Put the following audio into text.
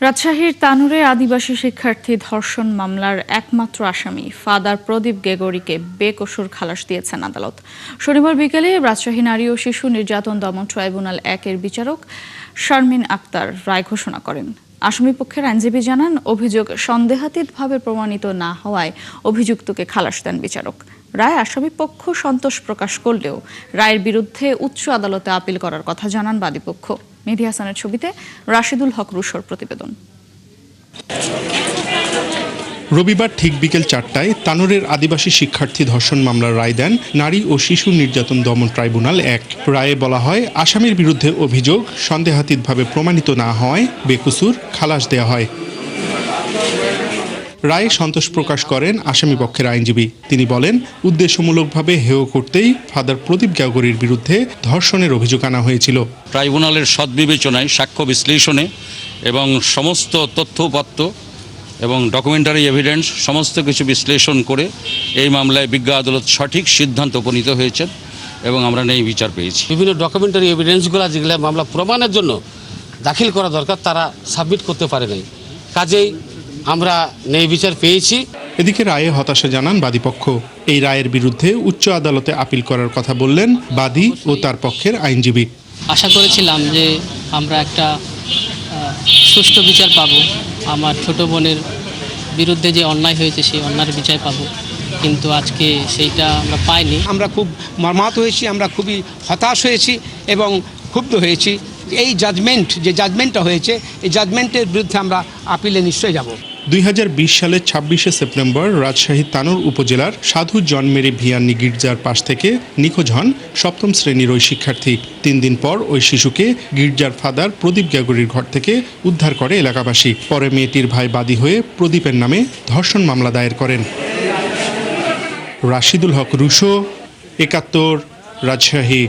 রাজশাহীর তানুরে আদিবাসী শিক্ষার্থী ধর্ষণ মামলার একমাত্র আসামি ফাদার প্রদীপ গেগরিকে বেকসুর খালাস দিয়েছেন আদালত। শনিবার বিকেলে রাজশাহী নারী ও শিশু নির্যাতন দমন ট্রাইব্যুনাল 1-এর বিচারক শারমিন আক্তার রায় ঘোষণা করেন। আসামিপক্ষের আইনজীবী জানান, অভিযোগ সন্দেহাতীতভাবে প্রমাণিত না হওয়ায় অভিযুক্তকে খালাস দেন বিচারক। রায় আসামিপক্ষ সন্তোষ প্রকাশ করলেও রায়ের বিরুদ্ধে উচ্চ আদালতে আপিল করার কথা জানান বাদীপক্ষ। মেহেদী হাসানের ছবিতে রাশিদুল হক রুশোর প্রতিবেদন। রবিবার ঠিক বিকেল 4টায় তানোরের আদিবাসী শিক্ষার্থী ধর্ষণ মামলার রায় দেন নারী ও শিশু নির্যাতন দমন ট্রাইব্যুনাল 1। রায়ে বলা হয়, আসামির বিরুদ্ধে অভিযোগ সন্দেহাতীতভাবে প্রমাণিত না হওয়ায় বেকসুর খালাস দেওয়া হয়। রায়ে সন্তোষ প্রকাশ করেন আসামিপক্ষের আইনজীবী। তিনি বলেন, উদ্দেশ্যমূলকভাবে হেয় করতেই ফাদার প্রদীপ গেগরির বিরুদ্ধে ধর্ষণের অভিযোগ আনা হয়েছিল। ট্রাইব্যুনালের সদ্বিবেচনায়, সাক্ষ্য বিশ্লেষণে এবং সমস্ত তথ্যপত্র এবং ডকুমেন্টারি এভিডেন্স সমস্ত কিছু বিশ্লেষণ করে এই মামলায় বিজ্ঞ আদালত সঠিক সিদ্ধান্ত উপনীত হয়েছেন এবং আমরা ন্যায় বিচার পেয়েছি। বিভিন্ন ডকুমেন্টারি এভিডেন্সগুলো যেগুলো মামলা প্রমাণের জন্য দাখিল করা দরকার তারা সাবমিট করতে পারে নাই, কাজেই আমরা ন্যায় বিচার পেয়েছি। এদিকে রায়ে হতাশা জানান বাদীপক্ষ। এই রায়ের বিরুদ্ধে উচ্চ আদালতে আপিল করার কথা বললেন বাদী ও তার পক্ষের আইনজীবী। আশা করেছিলাম যে আমরা একটা সুষ্ঠু বিচার পাবো, আমার ছোট বোনের বিরুদ্ধে যে অন্যায় হয়েছে সেই অন্যায়ের বিচার পাবো, কিন্তু আজকে সেইটা আমরা পাইনি। আমরা খুব মর্মাহত হয়েছি, আমরা খুবই হতাশ হয়েছি এবং ক্ষুব্ধ হয়েছি। এই জাজমেন্টটা হয়েছে, এই জাজমেন্টের বিরুদ্ধে আমরা আপিলে নিশ্চয়ই যাব। 2020 সালের 26শে সেপ্টেম্বর রাজশাহী তানোর উপজেলার সাধু জন মেরি ভিয়ান্নি গির্জার পাশ থেকে নিখোঁজ হন 7ম শ্রেণীর ওই শিক্ষার্থী। 3 দিন পর ওই শিশুকে গির্জার ফাদার প্রদীপ গেগরির ঘর থেকে উদ্ধার করে এলাকাবাসী। পরে মেয়েটির ভাই বাদী হয়ে প্রদীপের নামে ধর্ষণ মামলা দায়ের করেন। রাশিদুল হক রুশো, 71, রাজশাহী।